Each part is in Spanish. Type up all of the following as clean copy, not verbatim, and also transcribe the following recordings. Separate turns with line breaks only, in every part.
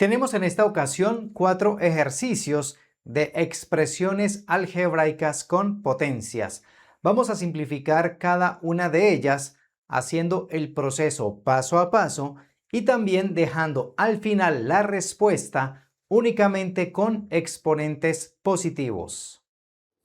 Tenemos en esta ocasión 4 ejercicios de expresiones algebraicas con potencias. Vamos a simplificar cada una de ellas haciendo el proceso paso a paso y también dejando al final la respuesta únicamente con exponentes positivos.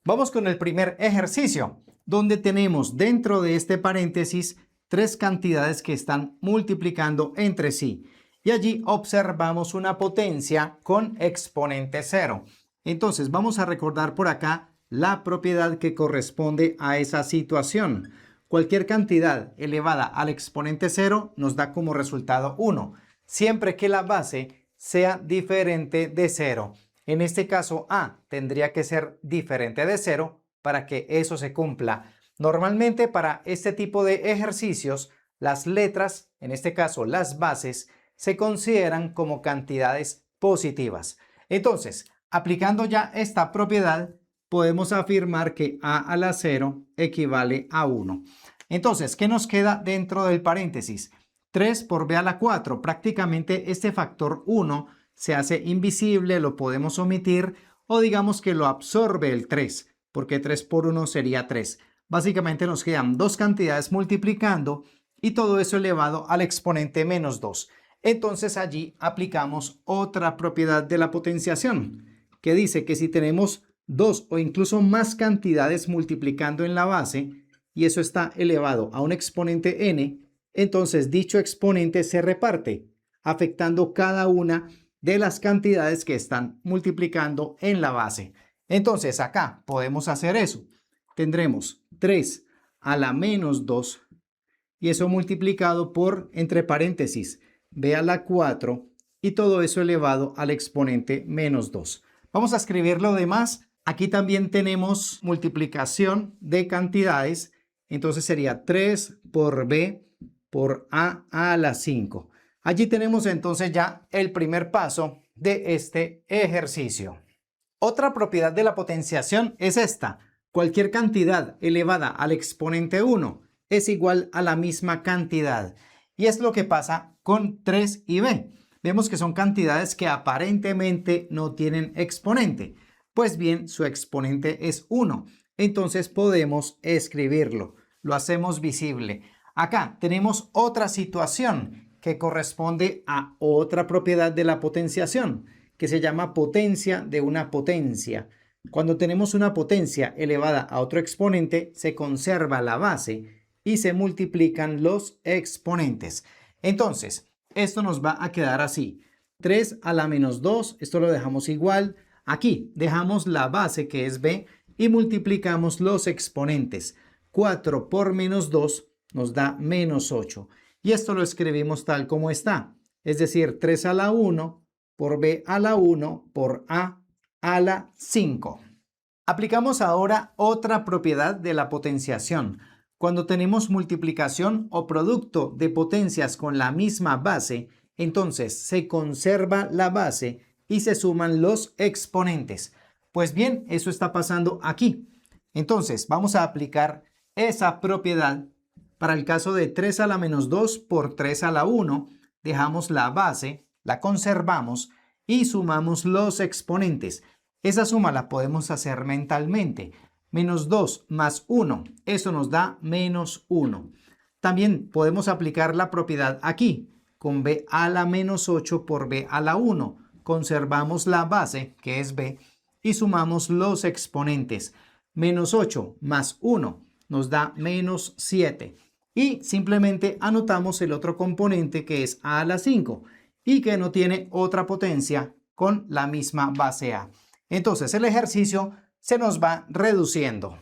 Vamos con el primer ejercicio, donde tenemos dentro de este paréntesis 3 cantidades que están multiplicando entre sí. Y allí observamos una potencia con exponente 0. Entonces vamos a recordar por acá la propiedad que corresponde a esa situación. Cualquier cantidad elevada al exponente 0 nos da como resultado 1, siempre que la base sea diferente de 0. En este caso A tendría que ser diferente de 0 para que eso se cumpla. Normalmente para este tipo de ejercicios, las letras, en este caso las bases, se consideran como cantidades positivas. Entonces, aplicando ya esta propiedad, podemos afirmar que a a la 0 equivale a 1. Entonces, ¿qué nos queda dentro del paréntesis? 3 por b a la 4. Prácticamente este factor 1 se hace invisible, lo podemos omitir o digamos que lo absorbe el 3, porque 3 por 1 sería 3. Básicamente nos quedan dos cantidades multiplicando y todo eso elevado al exponente menos 2. Entonces allí aplicamos otra propiedad de la potenciación, que dice que si tenemos dos o incluso más cantidades multiplicando en la base, y eso está elevado a un exponente n, entonces dicho exponente se reparte, afectando cada una de las cantidades que están multiplicando en la base. Entonces acá podemos hacer eso. Tendremos 3 a la menos 2, y eso multiplicado por, entre paréntesis, b a la 4 y todo eso elevado al exponente menos 2. Vamos a escribir lo demás. Aquí también tenemos multiplicación de cantidades. Entonces sería 3 por b por a la 5. Allí tenemos entonces ya el primer paso de este ejercicio. Otra propiedad de la potenciación es esta. Cualquier cantidad elevada al exponente 1 es igual a la misma cantidad. Y es lo que pasa con 3 y b. Vemos que son cantidades que aparentemente no tienen exponente. Pues bien, su exponente es 1. Entonces podemos escribirlo. Lo hacemos visible. Acá tenemos otra situación que corresponde a otra propiedad de la potenciación, que se llama potencia de una potencia. Cuando tenemos una potencia elevada a otro exponente, se conserva la base y se multiplican los exponentes. Entonces, esto nos va a quedar así. 3 a la menos 2, esto lo dejamos igual. Aquí dejamos la base que es b y multiplicamos los exponentes. 4 por menos 2 nos da menos 8. Y esto lo escribimos tal como está. Es decir, 3 a la 1 por b a la 1 por a la 5. Aplicamos ahora otra propiedad de la potenciación. Cuando tenemos multiplicación o producto de potencias con la misma base, entonces se conserva la base y se suman los exponentes. Pues bien, eso está pasando aquí. Entonces, vamos a aplicar esa propiedad para el caso de 3 a la menos 2 por 3 a la 1. Dejamos la base, la conservamos y sumamos los exponentes. Esa suma la podemos hacer mentalmente. Menos 2 más 1, eso nos da menos 1. También podemos aplicar la propiedad aquí, con b a la menos 8 por b a la 1. Conservamos la base, que es b, y sumamos los exponentes. Menos 8 más 1 nos da menos 7. Y simplemente anotamos el otro componente, que es a la 5, y que no tiene otra potencia con la misma base a. Entonces el ejercicio se nos va reduciendo.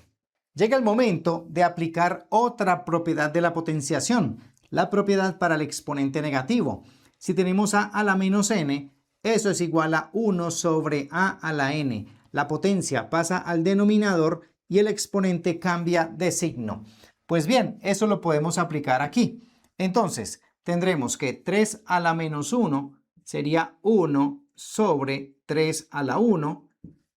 Llega el momento de aplicar otra propiedad de la potenciación, la propiedad para el exponente negativo. Si tenemos a la menos n, eso es igual a 1 sobre a la n. La potencia pasa al denominador y el exponente cambia de signo. Pues bien, eso lo podemos aplicar aquí. Entonces, tendremos que 3 a la menos 1 sería 1 sobre 3 a la 1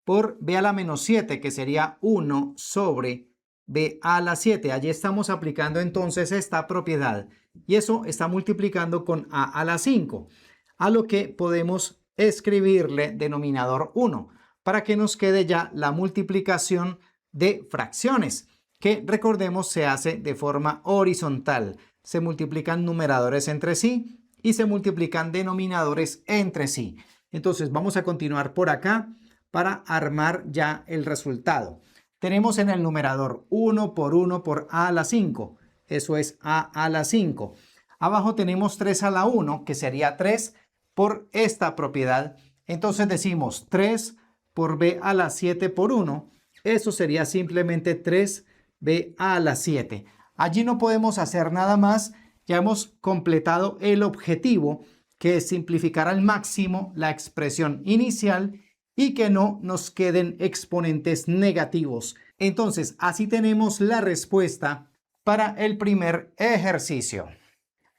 por b a la menos 7, que sería 1 sobre b a la 7. Allí estamos aplicando entonces esta propiedad y eso está multiplicando con a la 5, a lo que podemos escribirle denominador 1 para que nos quede ya la multiplicación de fracciones, que recordemos se hace de forma horizontal. Se multiplican numeradores entre sí y se multiplican denominadores entre sí. Entonces vamos a continuar por acá para armar ya el resultado. Tenemos en el numerador 1 por a a la 5. Eso es a la 5. Abajo tenemos 3 a la 1, que sería 3 por esta propiedad. Entonces decimos 3 por b a la 7 por 1. Eso sería simplemente 3b a la 7. Allí no podemos hacer nada más. Ya hemos completado el objetivo, que es simplificar al máximo la expresión inicial y que no nos queden exponentes negativos. Entonces, así tenemos la respuesta para el primer ejercicio.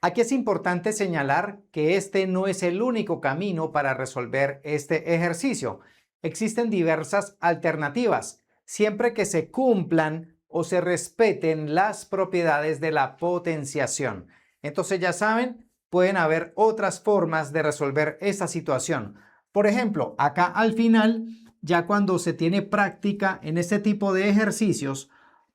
Aquí es importante señalar que este no es el único camino para resolver este ejercicio. Existen diversas alternativas, siempre que se cumplan o se respeten las propiedades de la potenciación. Entonces ya saben, pueden haber otras formas de resolver esta situación. Por ejemplo, acá al final, ya cuando se tiene práctica en este tipo de ejercicios,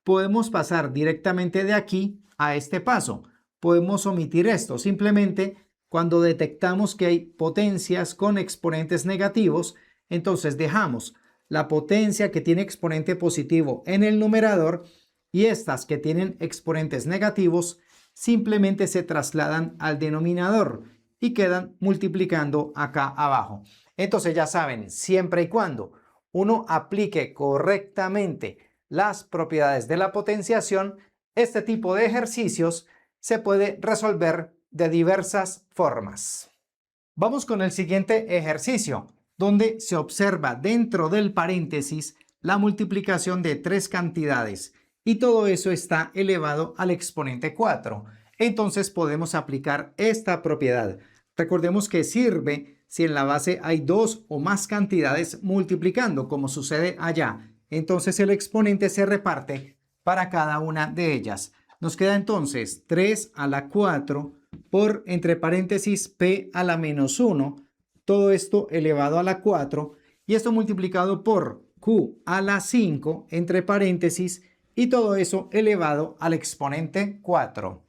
podemos pasar directamente de aquí a este paso. Podemos omitir esto. Simplemente cuando detectamos que hay potencias con exponentes negativos, entonces dejamos la potencia que tiene exponente positivo en el numerador y estas que tienen exponentes negativos simplemente se trasladan al denominador y quedan multiplicando acá abajo. Entonces ya saben, siempre y cuando uno aplique correctamente las propiedades de la potenciación, este tipo de ejercicios se puede resolver de diversas formas. Vamos con el siguiente ejercicio, donde se observa dentro del paréntesis la multiplicación de tres cantidades y todo eso está elevado al exponente 4. Entonces podemos aplicar esta propiedad. Recordemos que sirve si en la base hay dos o más cantidades multiplicando, como sucede allá. Entonces el exponente se reparte para cada una de ellas. Nos queda entonces 3 a la 4 por, entre paréntesis, p a la menos 1. Todo esto elevado a la 4 y esto multiplicado por q a la 5, entre paréntesis, y todo eso elevado al exponente 4.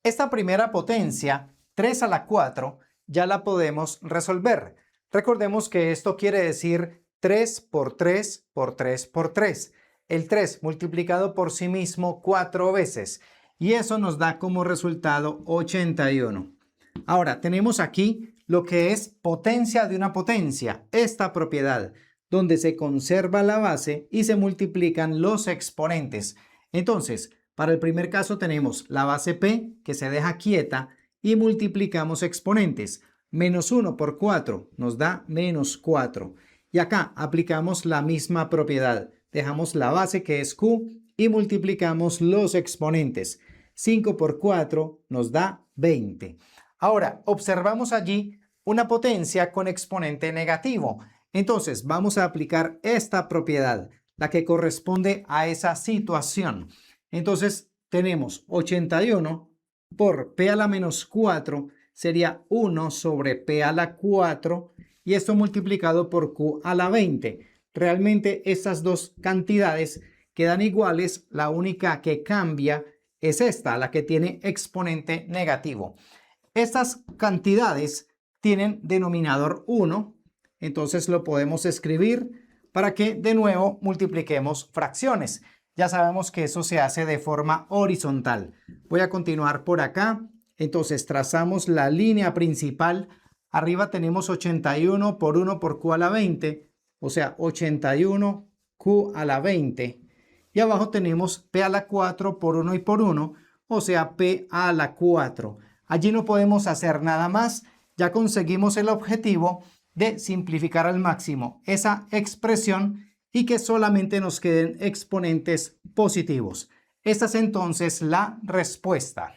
Esta primera potencia, 3 a la 4, ya la podemos resolver. Recordemos que esto quiere decir 3 por 3 por 3 por 3. El 3 multiplicado por sí mismo 4 veces. Y eso nos da como resultado 81. Ahora, tenemos aquí lo que es potencia de una potencia, esta propiedad, donde se conserva la base y se multiplican los exponentes. Entonces, para el primer caso tenemos la base p, que se deja quieta, y multiplicamos exponentes. Menos 1 por 4 nos da menos 4. Y acá aplicamos la misma propiedad. Dejamos la base, que es q, y multiplicamos los exponentes. 5 por 4 nos da 20. Ahora, observamos allí una potencia con exponente negativo. Entonces, vamos a aplicar esta propiedad, la que corresponde a esa situación. Entonces, tenemos 81 por p a la menos 4 sería 1 sobre p a la 4 y esto multiplicado por q a la 20. Realmente estas dos cantidades quedan iguales, la única que cambia es esta, la que tiene exponente negativo. Estas cantidades tienen denominador 1, entonces lo podemos escribir para que de nuevo multipliquemos fracciones. Ya sabemos que eso se hace de forma horizontal. Voy a continuar por acá. Entonces trazamos la línea principal. Arriba tenemos 81 por 1 por q a la 20, o sea 81 q a la 20. Y abajo tenemos p a la 4 por 1 y por 1, o sea p a la 4. Allí no podemos hacer nada más. Ya conseguimos el objetivo de simplificar al máximo esa expresión y que solamente nos queden exponentes positivos. Esta es entonces la respuesta.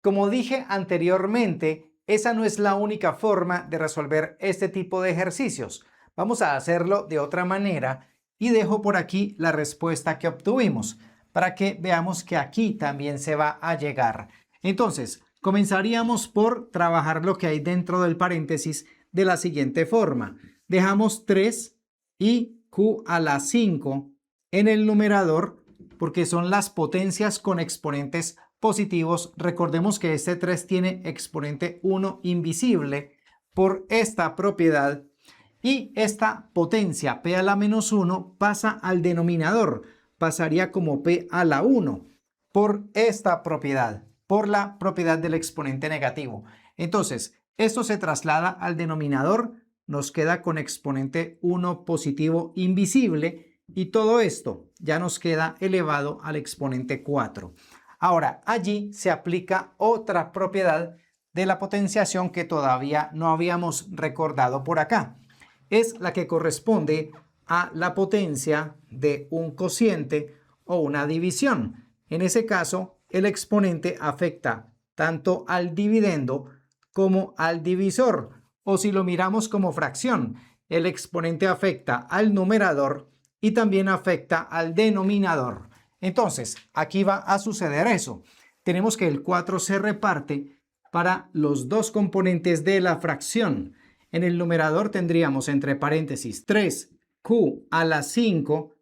Como dije anteriormente, esa no es la única forma de resolver este tipo de ejercicios. Vamos a hacerlo de otra manera y dejo por aquí la respuesta que obtuvimos para que veamos que aquí también se va a llegar. Entonces, comenzaríamos por trabajar lo que hay dentro del paréntesis de la siguiente forma. Dejamos 3 y q a la 5 en el numerador porque son las potencias con exponentes positivos. Recordemos que este 3 tiene exponente 1 invisible por esta propiedad y esta potencia p a la menos 1 pasa al denominador, pasaría como p a la 1 por esta propiedad, por la propiedad del exponente negativo. Entonces, esto se traslada al denominador, nos queda con exponente 1 positivo invisible y todo esto ya nos queda elevado al exponente 4. Ahora, allí se aplica otra propiedad de la potenciación que todavía no habíamos recordado por acá. Es la que corresponde a la potencia de un cociente o una división. En ese caso, el exponente afecta tanto al dividendo como al divisor. O si lo miramos como fracción, el exponente afecta al numerador y también afecta al denominador. Entonces, aquí va a suceder eso. Tenemos que el 4 se reparte para los dos componentes de la fracción. En el numerador tendríamos entre paréntesis 3q a la 5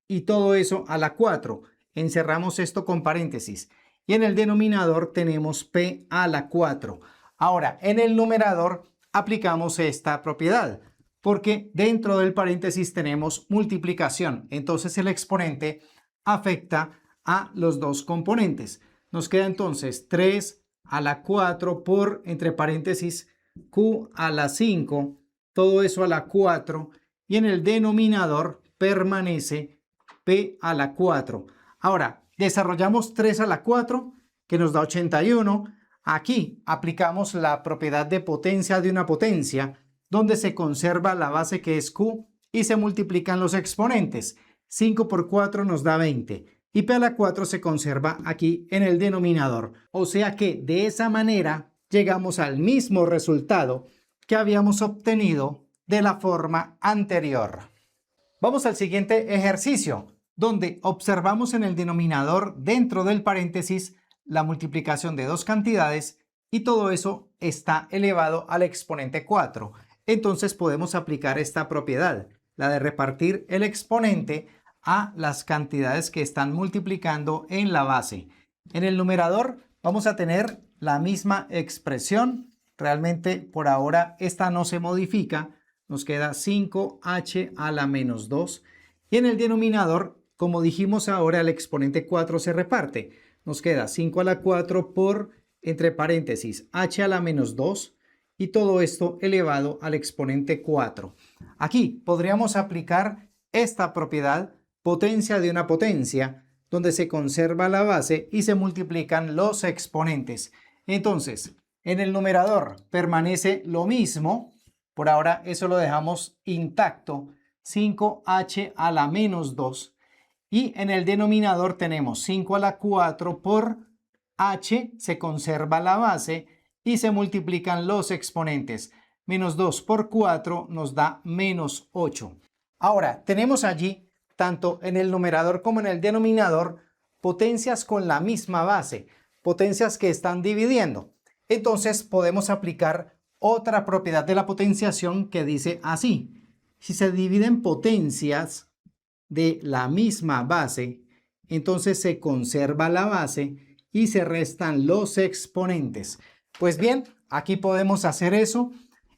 y todo eso a la 4. Encerramos esto con paréntesis. Y en el denominador tenemos p a la 4. Ahora, en el numerador aplicamos esta propiedad, porque dentro del paréntesis tenemos multiplicación. Entonces el exponente afecta a los dos componentes. Nos queda entonces 3 a la 4 por, entre paréntesis, q a la 5, todo eso a la 4, y en el denominador permanece p a la 4. Ahora, desarrollamos 3 a la 4, que nos da 81. Aquí aplicamos la propiedad de potencia de una potencia, donde se conserva la base que es q y se multiplican los exponentes. 5 por 4 nos da 20 y p a la 4 se conserva aquí en el denominador. O sea que de esa manera llegamos al mismo resultado que habíamos obtenido de la forma anterior. Vamos al siguiente ejercicio, donde observamos en el denominador dentro del paréntesis la multiplicación de dos cantidades y todo eso está elevado al exponente 4. Entonces podemos aplicar esta propiedad, la de repartir el exponente a las cantidades que están multiplicando en la base. En el numerador vamos a tener la misma expresión. Realmente por ahora esta no se modifica. Nos queda 5h a la menos 2. Y en el denominador, como dijimos ahora, el exponente 4 se reparte. Nos queda 5 a la 4 por, entre paréntesis, h a la menos 2. Y todo esto elevado al exponente 4. Aquí podríamos aplicar esta propiedad, potencia de una potencia, donde se conserva la base y se multiplican los exponentes. Entonces, en el numerador permanece lo mismo. Por ahora eso lo dejamos intacto, 5h a la menos 2. Y en el denominador tenemos 5 a la 4 por h, se conserva la base y se multiplican los exponentes. Menos 2 por 4 nos da menos 8. Ahora, tenemos allí, tanto en el numerador como en el denominador, potencias con la misma base, potencias que están dividiendo. Entonces podemos aplicar otra propiedad de la potenciación que dice así: si se dividen potencias de la misma base, entonces se conserva la base y se restan los exponentes. Pues bien, aquí podemos hacer eso.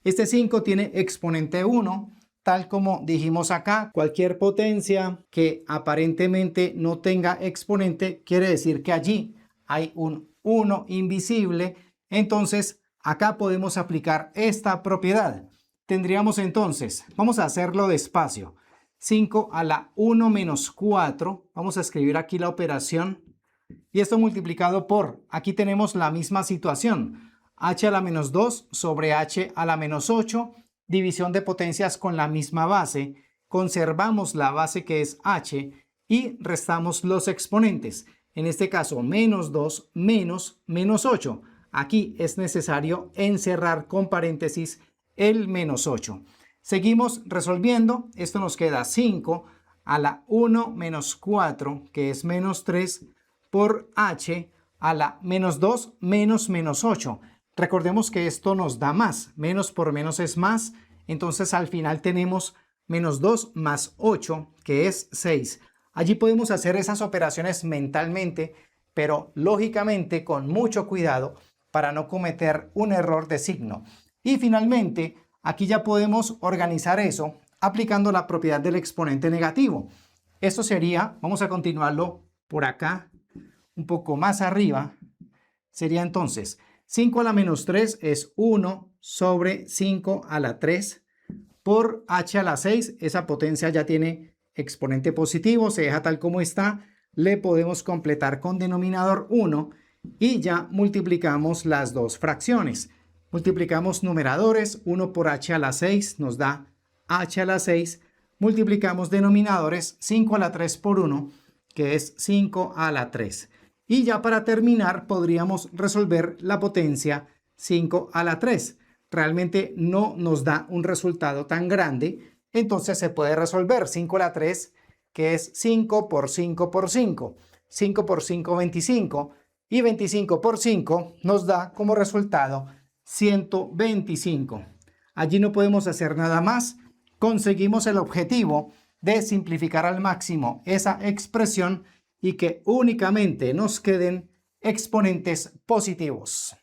Este 5 tiene exponente 1. Tal como dijimos acá, cualquier potencia que aparentemente no tenga exponente quiere decir que allí hay un 1 invisible. Entonces, acá podemos aplicar esta propiedad. Tendríamos entonces, vamos a hacerlo despacio, 5 a la 1 menos 4. Vamos a escribir aquí la operación. Y esto multiplicado por, aquí tenemos la misma situación, h a la menos 2 sobre h a la menos 8. División de potencias con la misma base, conservamos la base que es h y restamos los exponentes. En este caso, menos 2 menos menos 8. Aquí es necesario encerrar con paréntesis el menos 8. Seguimos resolviendo. Esto nos queda 5 a la 1 menos 4, que es menos 3, por h a la menos 2 menos menos 8. Recordemos que esto nos da más. Menos por menos es más. Entonces al final tenemos menos 2 más 8, que es 6. Allí podemos hacer esas operaciones mentalmente, pero lógicamente con mucho cuidado para no cometer un error de signo. Y finalmente, aquí ya podemos organizar eso aplicando la propiedad del exponente negativo. Esto sería, vamos a continuarlo por acá, un poco más arriba. Sería entonces 5 a la menos 3 es 1 sobre 5 a la 3 por h a la 6. Esa potencia ya tiene exponente positivo, se deja tal como está. Le podemos completar con denominador 1 y ya multiplicamos las dos fracciones. Multiplicamos numeradores, 1 por h a la 6 nos da h a la 6. Multiplicamos denominadores, 5 a la 3 por 1, que es 5 a la 3. Y ya para terminar podríamos resolver la potencia 5 a la 3. Realmente no nos da un resultado tan grande, entonces se puede resolver 5 a la 3, que es 5 por 5 por 5. 5 por 5, 25. Y 25 por 5 nos da como resultado 125. Allí no podemos hacer nada más. Conseguimos el objetivo de simplificar al máximo esa expresión y que únicamente nos queden exponentes positivos.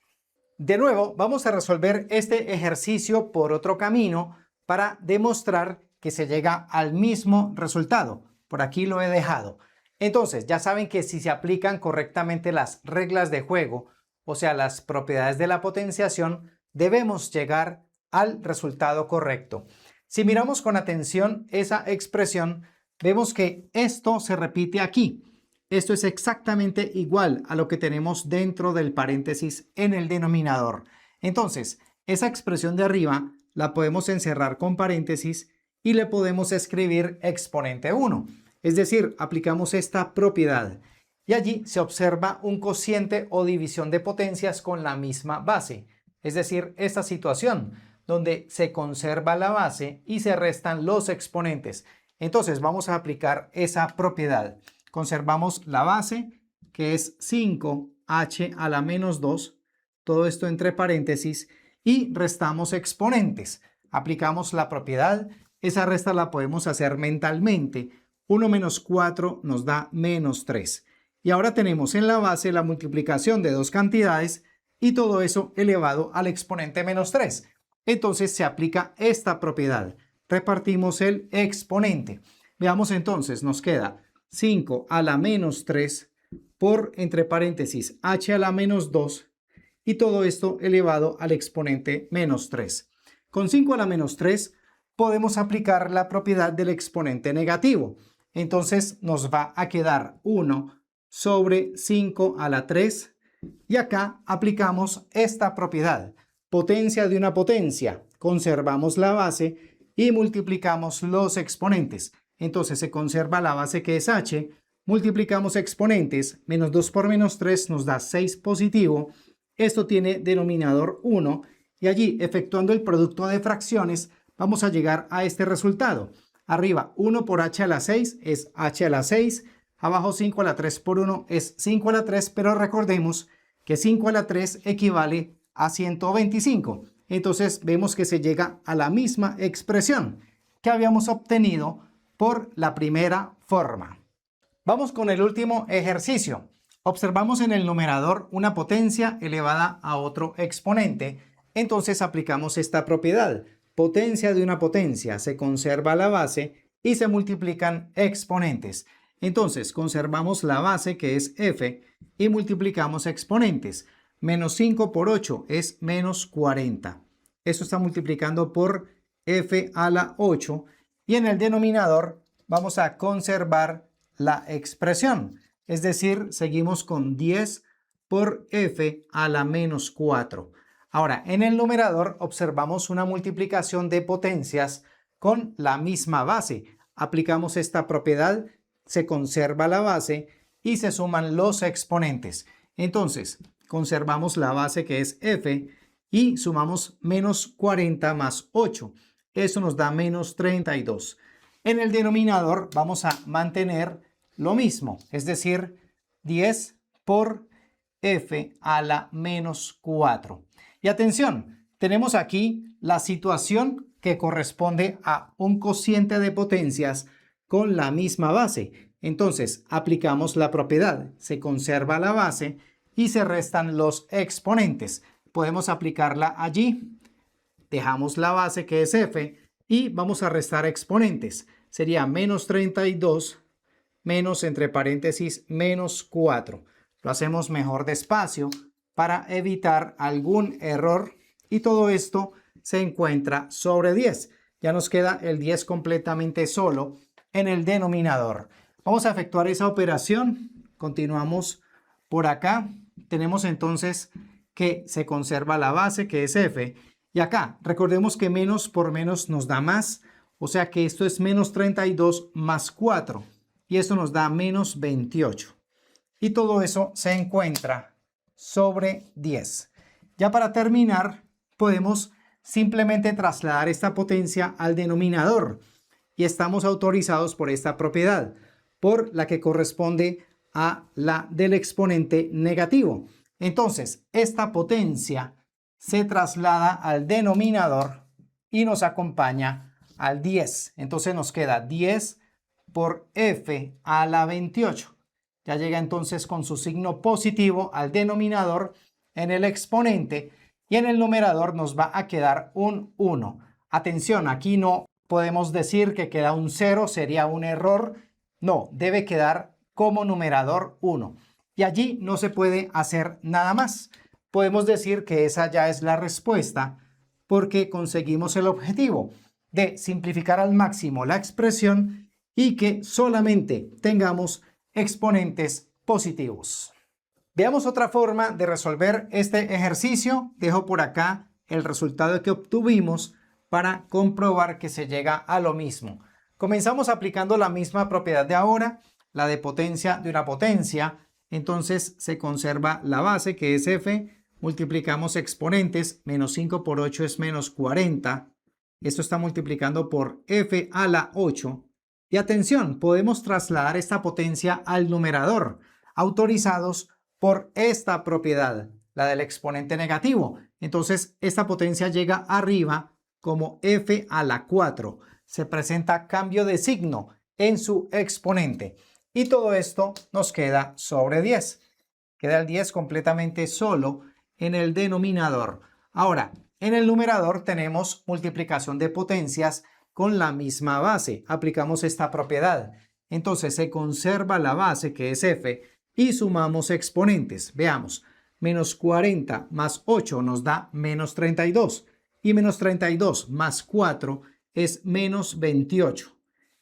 De nuevo, vamos a resolver este ejercicio por otro camino para demostrar que se llega al mismo resultado. Por aquí lo he dejado. Entonces, ya saben que si se aplican correctamente las reglas de juego, o sea, las propiedades de la potenciación, debemos llegar al resultado correcto. Si miramos con atención esa expresión, vemos que esto se repite aquí. Esto es exactamente igual a lo que tenemos dentro del paréntesis en el denominador. Entonces, esa expresión de arriba la podemos encerrar con paréntesis y le podemos escribir exponente 1. Es decir, aplicamos esta propiedad y allí se observa un cociente o división de potencias con la misma base. Es decir, esta situación donde se conserva la base y se restan los exponentes. Entonces vamos a aplicar esa propiedad. Conservamos la base, que es 5h a la menos 2, todo esto entre paréntesis, y restamos exponentes. Aplicamos la propiedad, esa resta la podemos hacer mentalmente. 1 menos 4 nos da menos 3. Y ahora tenemos en la base la multiplicación de dos cantidades y todo eso elevado al exponente menos 3. Entonces se aplica esta propiedad. Repartimos el exponente. Veamos entonces, nos queda 5 a la menos 3 por, entre paréntesis, h a la menos 2 y todo esto elevado al exponente menos 3. Con 5 a la menos 3 podemos aplicar la propiedad del exponente negativo. Entonces nos va a quedar 1 sobre 5 a la 3 y acá aplicamos esta propiedad. Potencia de una potencia. Conservamos la base y multiplicamos los exponentes. Entonces se conserva la base que es h, multiplicamos exponentes, menos 2 por menos 3 nos da 6 positivo, esto tiene denominador 1 y allí efectuando el producto de fracciones vamos a llegar a este resultado. Arriba 1 por h a la 6 es h a la 6, abajo 5 a la 3 por 1 es 5 a la 3, pero recordemos que 5 a la 3 equivale a 125. Entonces vemos que se llega a la misma expresión que habíamos obtenido por la primera forma. Vamos con el último ejercicio. Observamos en el numerador una potencia elevada a otro exponente. Entonces aplicamos esta propiedad. Potencia de una potencia. Se conserva la base y se multiplican exponentes. Entonces conservamos la base que es f y multiplicamos exponentes. Menos 5 por 8 es menos 40. Esto está multiplicando por f a la 8 y en el denominador vamos a conservar la expresión. Es decir, seguimos con 10 por f a la menos 4. Ahora, en el numerador observamos una multiplicación de potencias con la misma base. Aplicamos esta propiedad, se conserva la base y se suman los exponentes. Entonces, conservamos la base que es f y sumamos menos 40 más 8. Eso nos da menos 32. En el denominador vamos a mantener lo mismo, es decir, 10 por f a la menos 4. Y atención, tenemos aquí la situación que corresponde a un cociente de potencias con la misma base. Entonces, aplicamos la propiedad, se conserva la base y se restan los exponentes. Podemos aplicarla allí. Dejamos la base que es f y vamos a restar exponentes. Sería menos 32 menos entre paréntesis menos 4. Lo hacemos mejor despacio para evitar algún error y todo esto se encuentra sobre 10. Ya nos queda el 10 completamente solo en el denominador. Vamos a efectuar esa operación. Continuamos por acá. Tenemos entonces que se conserva la base que es f. Y acá recordemos que menos por menos nos da más. O sea que esto es menos 32 más 4. Y esto nos da menos 28. Y todo eso se encuentra sobre 10. Ya para terminar, podemos simplemente trasladar esta potencia al denominador. Y estamos autorizados por esta propiedad, por la que corresponde a la del exponente negativo. Entonces, esta potencia se traslada al denominador y nos acompaña al 10. Entonces nos queda 10 por f a la 28. Ya llega entonces con su signo positivo al denominador en el exponente y en el numerador nos va a quedar un 1. Atención, aquí no podemos decir que queda un 0, sería un error. No, debe quedar como numerador 1. Y allí no se puede hacer nada más. Podemos decir que esa ya es la respuesta porque conseguimos el objetivo de simplificar al máximo la expresión y que solamente tengamos exponentes positivos. Veamos otra forma de resolver este ejercicio. Dejo por acá el resultado que obtuvimos para comprobar que se llega a lo mismo. Comenzamos aplicando la misma propiedad de ahora, la de potencia de una potencia. Entonces se conserva la base que es f, multiplicamos exponentes, menos 5 por 8 es menos 40. Esto está multiplicando por f a la 8. Y atención, podemos trasladar esta potencia al numerador, autorizados por esta propiedad, la del exponente negativo. Entonces, esta potencia llega arriba como f a la 4. Se presenta cambio de signo en su exponente. Y todo esto nos queda sobre 10. Queda el 10 completamente solo en el denominador. Ahora, en el numerador tenemos multiplicación de potencias con la misma base. Aplicamos esta propiedad. Entonces se conserva la base que es f y sumamos exponentes. Veamos, menos 40 más 8 nos da menos 32 y menos 32 más 4 es menos 28.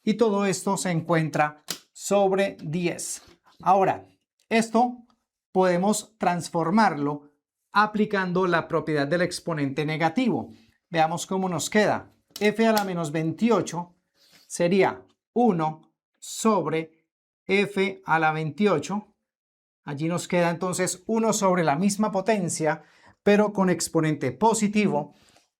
Y todo esto se encuentra sobre 10. Ahora, esto podemos transformarlo aplicando la propiedad del exponente negativo. Veamos cómo nos queda. F a la menos 28 sería 1 sobre f a la 28. Allí nos queda entonces 1 sobre la misma potencia, pero con exponente positivo.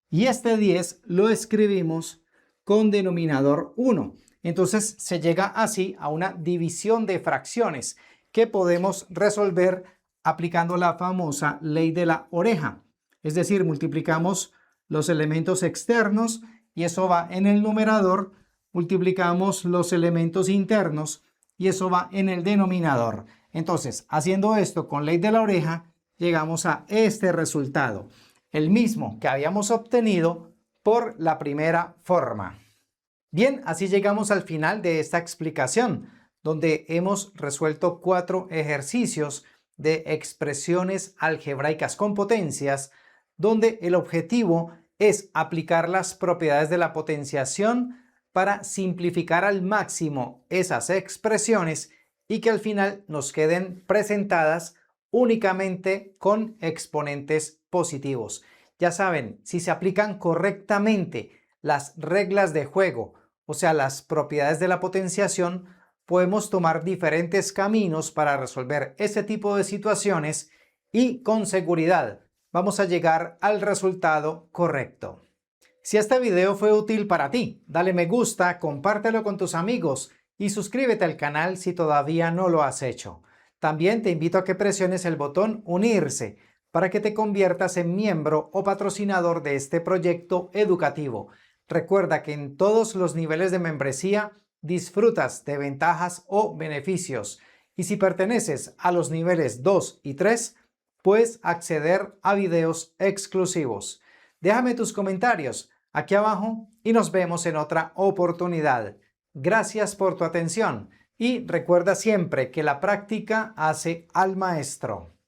Y este 10 lo escribimos con denominador 1. Entonces se llega así a una división de fracciones que podemos resolver aplicando la famosa ley de la oreja. Es decir, multiplicamos los elementos externos y eso va en el numerador, multiplicamos los elementos internos y eso va en el denominador. Entonces, haciendo esto con ley de la oreja, llegamos a este resultado, el mismo que habíamos obtenido por la primera forma. Bien, así llegamos al final de esta explicación, donde hemos resuelto 4 ejercicios de expresiones algebraicas con potencias, donde el objetivo es aplicar las propiedades de la potenciación para simplificar al máximo esas expresiones y que al final nos queden presentadas únicamente con exponentes positivos. Ya saben, si se aplican correctamente las reglas de juego, o sea, las propiedades de la potenciación, podemos tomar diferentes caminos para resolver este tipo de situaciones y con seguridad vamos a llegar al resultado correcto. Si este video fue útil para ti, dale me gusta, compártelo con tus amigos y suscríbete al canal si todavía no lo has hecho. También te invito a que presiones el botón unirse para que te conviertas en miembro o patrocinador de este proyecto educativo. Recuerda que en todos los niveles de membresía disfrutas de ventajas o beneficios. Y si perteneces a los niveles 2 y 3, puedes acceder a videos exclusivos. Déjame tus comentarios aquí abajo y nos vemos en otra oportunidad. Gracias por tu atención y recuerda siempre que la práctica hace al maestro.